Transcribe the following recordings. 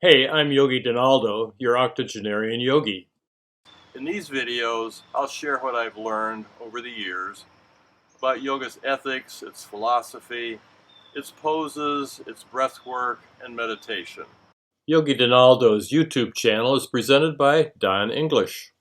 Hey, I'm YogiDonaldo, your octogenarian yogi. In these videos, I'll share what I've learned over the years about yoga's ethics, its philosophy, its poses, its breath work, and meditation. YogiDonaldo's YouTube channel is presented by Don English.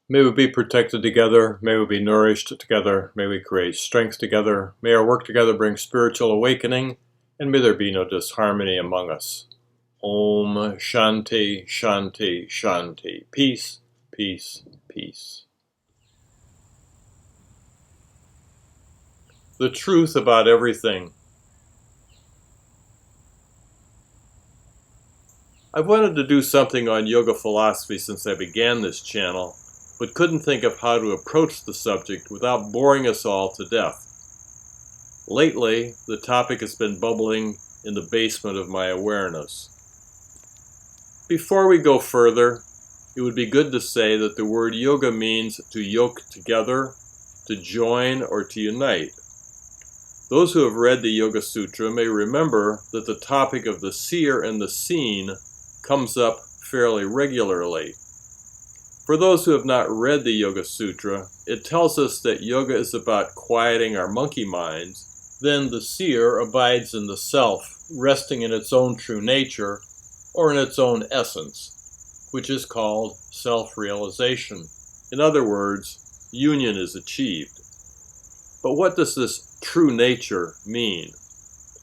May we be protected together, may we be nourished together, may we create strength together, may our work together bring spiritual awakening, and may there be no disharmony among us. Om Shanti, Shanti, Shanti. Peace, peace, peace. The truth about everything. I've wanted to do something on yoga philosophy since I began this channel, but couldn't think of how to approach the subject without boring us all to death. Lately, the topic has been bubbling in the basement of my awareness. Before we go further, it would be good to say that the word yoga means to yoke together, to join, or to unite. Those who have read the Yoga Sutra may remember that the topic of the seer and the seen comes up fairly regularly. For those who have not read the Yoga Sutra, it tells us that yoga is about quieting our monkey minds. Then the seer abides in the self, resting in its own true nature, or in its own essence, which is called self-realization. In other words, union is achieved. But what does this true nature mean?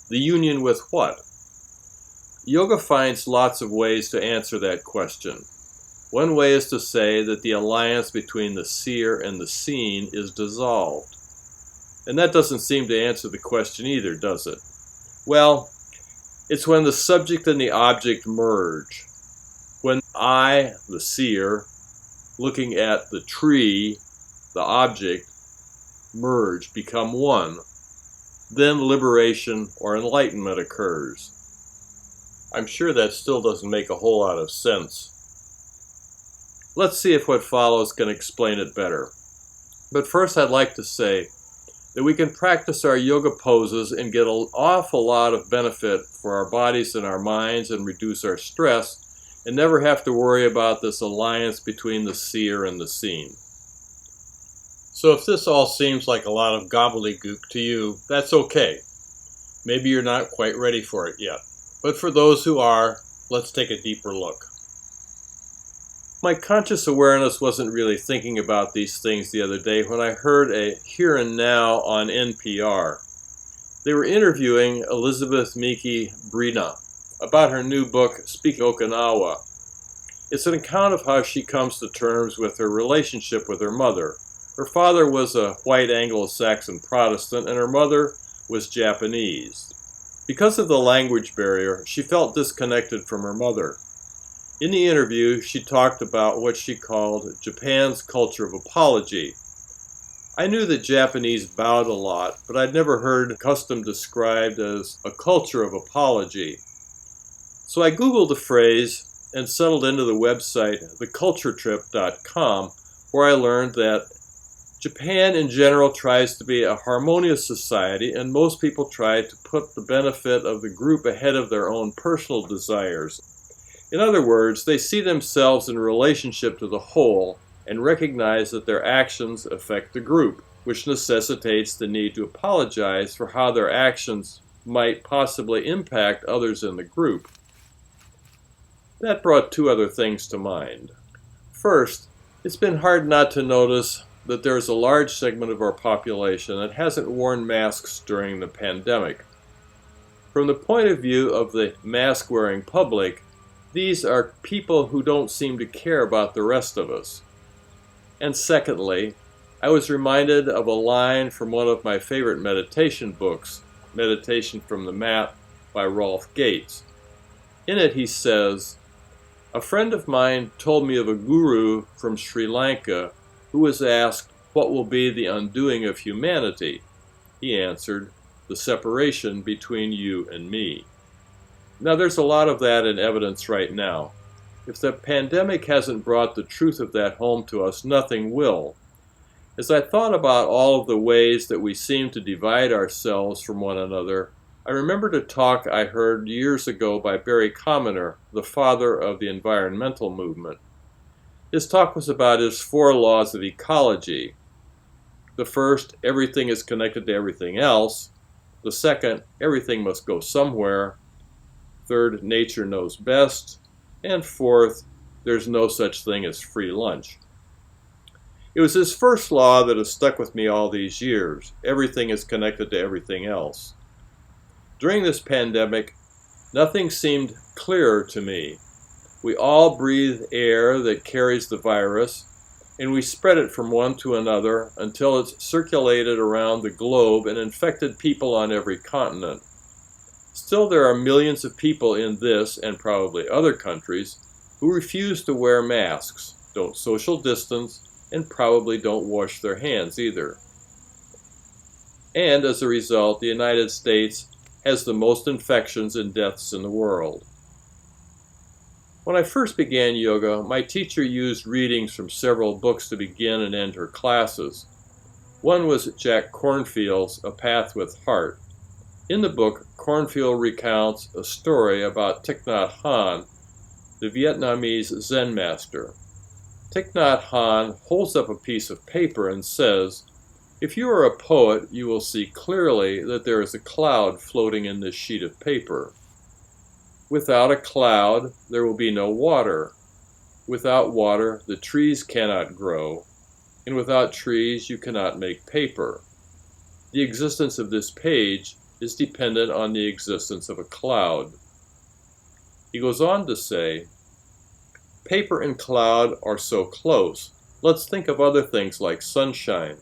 The union with what? Yoga finds lots of ways to answer that question. One way is to say that the alliance between the seer and the seen is dissolved. And that doesn't seem to answer the question either, does it? Well, it's when the subject and the object merge. When I, the seer, looking at the tree, the object, merge, become one, then liberation or enlightenment occurs. I'm sure that still doesn't make a whole lot of sense. Let's see if what follows can explain it better. But first I'd like to say that we can practice our yoga poses and get an awful lot of benefit for our bodies and our minds and reduce our stress and never have to worry about this alliance between the seer and the seen. So if this all seems like a lot of gobbledygook to you, that's okay. Maybe you're not quite ready for it yet. But for those who are, let's take a deeper look. My conscious awareness wasn't really thinking about these things the other day when I heard a Here and Now on NPR. They were interviewing Elizabeth Miki Brina about her new book, Speaking Okinawa. It's an account of how she comes to terms with her relationship with her mother. Her father was a white Anglo-Saxon Protestant and her mother was Japanese. Because of the language barrier, she felt disconnected from her mother. In the interview, she talked about what she called Japan's culture of apology. I knew that Japanese bowed a lot, but I'd never heard custom described as a culture of apology. So I Googled the phrase and settled into the website theculturetrip.com, where I learned that Japan in general tries to be a harmonious society, and most people try to put the benefit of the group ahead of their own personal desires. In other words, they see themselves in relationship to the whole and recognize that their actions affect the group, which necessitates the need to apologize for how their actions might possibly impact others in the group. That brought two other things to mind. First, it's been hard not to notice that there is a large segment of our population that hasn't worn masks during the pandemic. From the point of view of the mask-wearing public, these are people who don't seem to care about the rest of us. And secondly, I was reminded of a line from one of my favorite meditation books, Meditation from the Mat by Rolf Gates. In it he says, "A friend of mine told me of a guru from Sri Lanka who was asked, 'What will be the undoing of humanity?' He answered, 'The separation between you and me.'" Now there's a lot of that in evidence right now. If the pandemic hasn't brought the truth of that home to us, nothing will. As I thought about all of the ways that we seem to divide ourselves from one another, I remembered a talk I heard years ago by Barry Commoner, the father of the environmental movement. His talk was about his 4 laws of ecology. The first, everything is connected to everything else. The second, everything must go somewhere. Third, nature knows best. And fourth, there's no such thing as free lunch. It was his first law that has stuck with me all these years. Everything is connected to everything else. During this pandemic, nothing seemed clearer to me. We all breathe air that carries the virus, and we spread it from one to another until it's circulated around the globe and infected people on every continent. Still, there are millions of people in this, and probably other countries, who refuse to wear masks, don't social distance, and probably don't wash their hands either. And as a result, the United States has the most infections and deaths in the world. When I first began yoga, my teacher used readings from several books to begin and end her classes. One was Jack Kornfield's A Path with Heart. In the book, Kornfield recounts a story about Thich Nhat Hanh, the Vietnamese Zen master. Thich Nhat Hanh holds up a piece of paper and says, "If you are a poet, you will see clearly that there is a cloud floating in this sheet of paper. Without a cloud, there will be no water. Without water, the trees cannot grow. And without trees, you cannot make paper. The existence of this page is dependent on the existence of a cloud." He goes on to say, "Paper and cloud are so close. Let's think of other things like sunshine.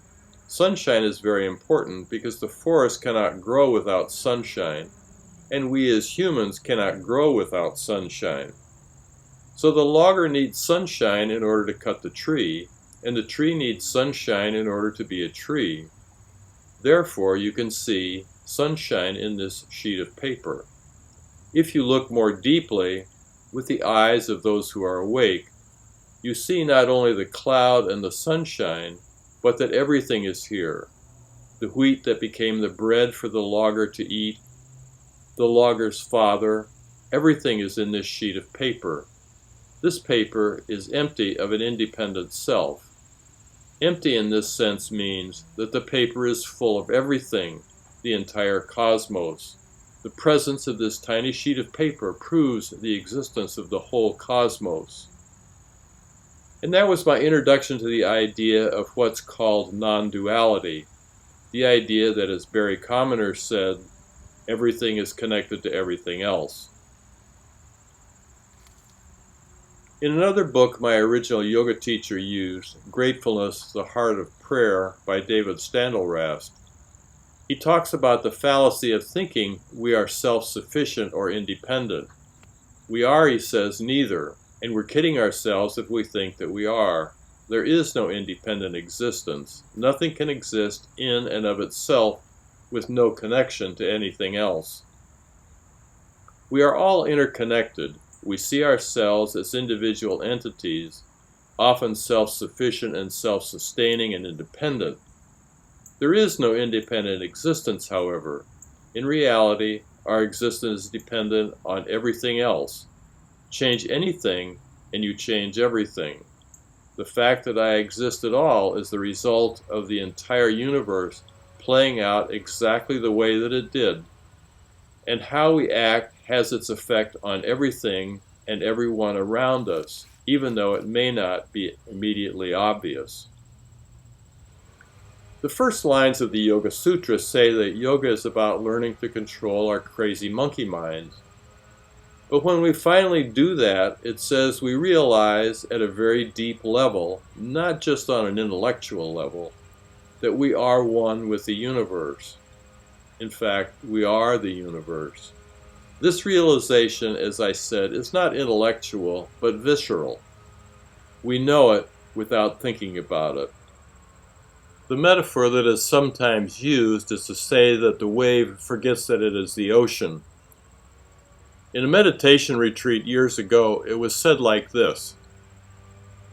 Sunshine is very important because the forest cannot grow without sunshine, and we as humans cannot grow without sunshine. So the logger needs sunshine in order to cut the tree, and the tree needs sunshine in order to be a tree. Therefore, you can see sunshine in this sheet of paper. If you look more deeply, with the eyes of those who are awake, you see not only the cloud and the sunshine, but that everything is here. The wheat that became the bread for the logger to eat, the logger's father, everything is in this sheet of paper. This paper is empty of an independent self. Empty in this sense means that the paper is full of everything, the entire cosmos. The presence of this tiny sheet of paper proves the existence of the whole cosmos." And that was my introduction to the idea of what's called non-duality, the idea that, as Barry Commoner said, everything is connected to everything else. In another book my original yoga teacher used, Gratefulness, the Heart of Prayer by David Steindl-Rast, he talks about the fallacy of thinking we are self-sufficient or independent. We are, he says, neither, and we're kidding ourselves if we think that we are. There is no independent existence. Nothing can exist in and of itself with no connection to anything else. We are all interconnected. We see ourselves as individual entities, often self-sufficient and self-sustaining and independent. There is no independent existence, however. In reality, our existence is dependent on everything else. Change anything, and you change everything. The fact that I exist at all is the result of the entire universe playing out exactly the way that it did. And how we act has its effect on everything and everyone around us, even though it may not be immediately obvious. The first lines of the Yoga Sutra say that yoga is about learning to control our crazy monkey minds. But when we finally do that, it says we realize at a very deep level, not just on an intellectual level, that we are one with the universe. In fact, we are the universe. This realization, as I said, is not intellectual, but visceral. We know it without thinking about it. The metaphor that is sometimes used is to say that the wave forgets that it is the ocean. In a meditation retreat years ago, it was said like this: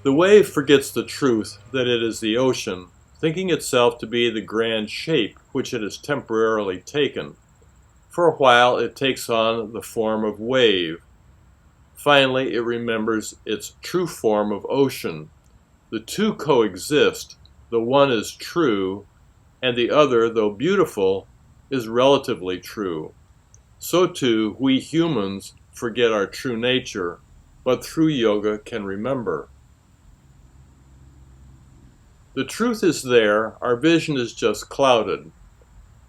"The wave forgets the truth that it is the ocean, thinking itself to be the grand shape which it has temporarily taken. For a while it takes on the form of wave. Finally, it remembers its true form of ocean. The two coexist. The one is true, and the other, though beautiful, is relatively true. So too, we humans forget our true nature, but through yoga can remember. The truth is there, our vision is just clouded.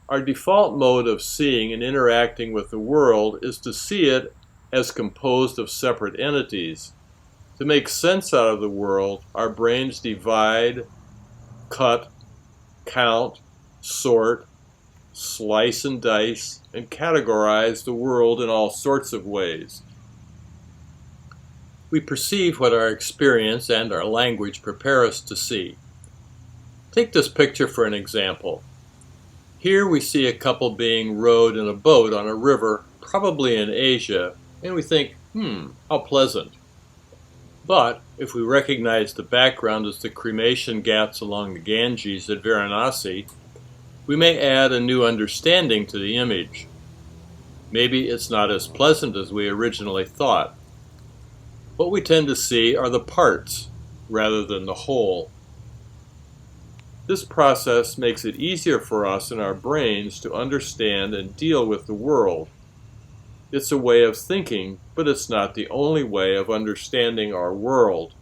Our default mode of seeing and interacting with the world is to see it as composed of separate entities. To make sense out of the world, our brains divide, cut, count, sort, slice and dice, and categorize the world in all sorts of ways. We perceive what our experience and our language prepare us to see. Take this picture for an example. Here we see a couple being rowed in a boat on a river, probably in Asia, and we think, how pleasant. But if we recognize the background as the cremation ghats along the Ganges at Varanasi, we may add a new understanding to the image. Maybe it's not as pleasant as we originally thought. What we tend to see are the parts rather than the whole. This process makes it easier for us in our brains to understand and deal with the world. It's a way of thinking, but it's not the only way of understanding our world.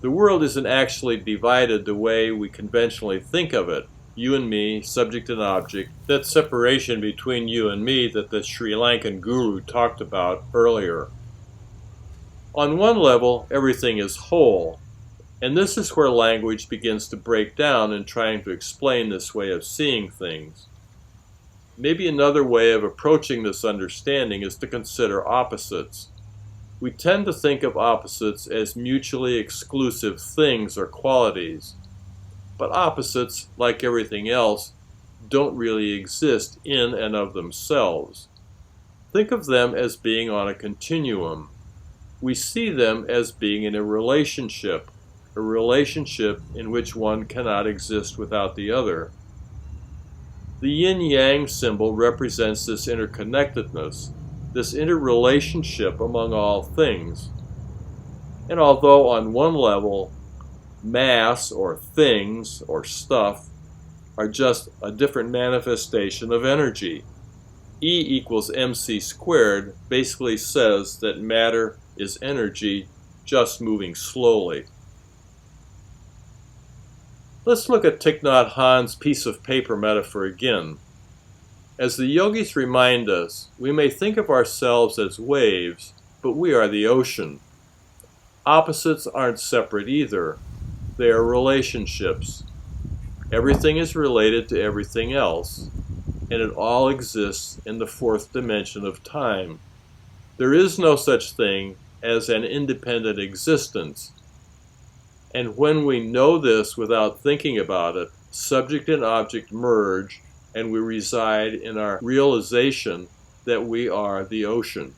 The world isn't actually divided the way we conventionally think of it. You and me, subject and object, that separation between you and me that the Sri Lankan guru talked about earlier. On one level, everything is whole, and this is where language begins to break down in trying to explain this way of seeing things. Maybe another way of approaching this understanding is to consider opposites. We tend to think of opposites as mutually exclusive things or qualities, but opposites, like everything else, don't really exist in and of themselves. Think of them as being on a continuum. We see them as being in a relationship in which one cannot exist without the other. The yin-yang symbol represents this interconnectedness, this interrelationship among all things. And although on one level, mass or things or stuff are just a different manifestation of energy, E equals mc squared basically says that matter is energy just moving slowly. Let's look at Thich Nhat Hanh's piece of paper metaphor again. As the yogis remind us, we may think of ourselves as waves, but we are the ocean. Opposites aren't separate either. They are relationships. Everything is related to everything else, and it all exists in the fourth dimension of time. There is no such thing as an independent existence. And when we know this without thinking about it, subject and object merge, and we reside in our realization that we are the ocean.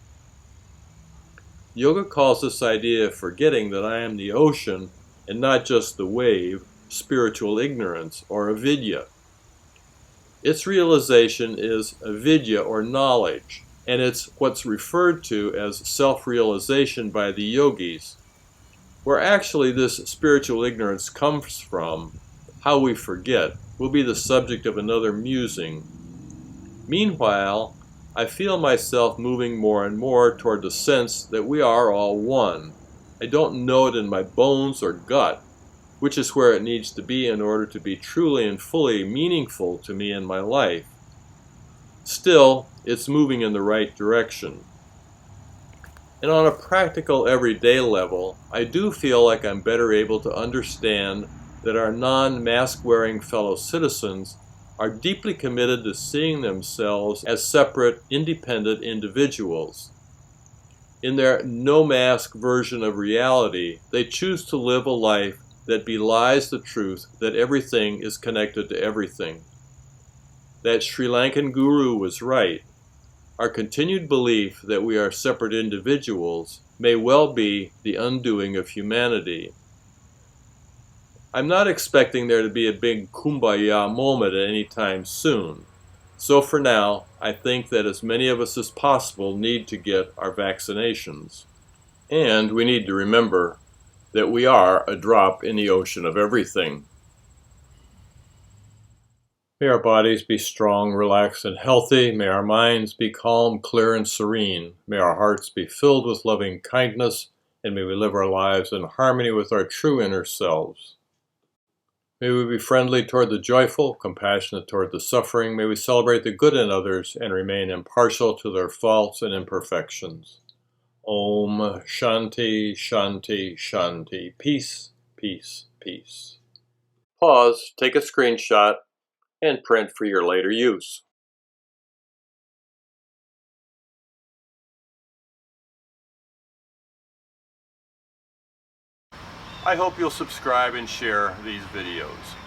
Yoga calls this idea of forgetting that I am the ocean and not just the wave, spiritual ignorance, or avidya. Its realization is avidya, or knowledge, and it's what's referred to as self-realization by the yogis. Where actually this spiritual ignorance comes from, how we forget, will be the subject of another musing. Meanwhile, I feel myself moving more and more toward the sense that we are all one. I don't know it in my bones or gut, which is where it needs to be in order to be truly and fully meaningful to me in my life. Still, it's moving in the right direction. And on a practical everyday level, I do feel like I'm better able to understand that our non-mask-wearing fellow citizens are deeply committed to seeing themselves as separate, independent individuals. In their no-mask version of reality, they choose to live a life that belies the truth that everything is connected to everything. That Sri Lankan guru was right. Our continued belief that we are separate individuals may well be the undoing of humanity. I'm not expecting there to be a big kumbaya moment at any time soon. So for now, I think that as many of us as possible need to get our vaccinations. And we need to remember that we are a drop in the ocean of everything. May our bodies be strong, relaxed, and healthy. May our minds be calm, clear, and serene. May our hearts be filled with loving kindness, and may we live our lives in harmony with our true inner selves. May we be friendly toward the joyful, compassionate toward the suffering. May we celebrate the good in others and remain impartial to their faults and imperfections. Om Shanti, Shanti, Shanti. Peace, peace, peace. Pause, take a screenshot, and print for your later use. I hope you'll subscribe and share these videos.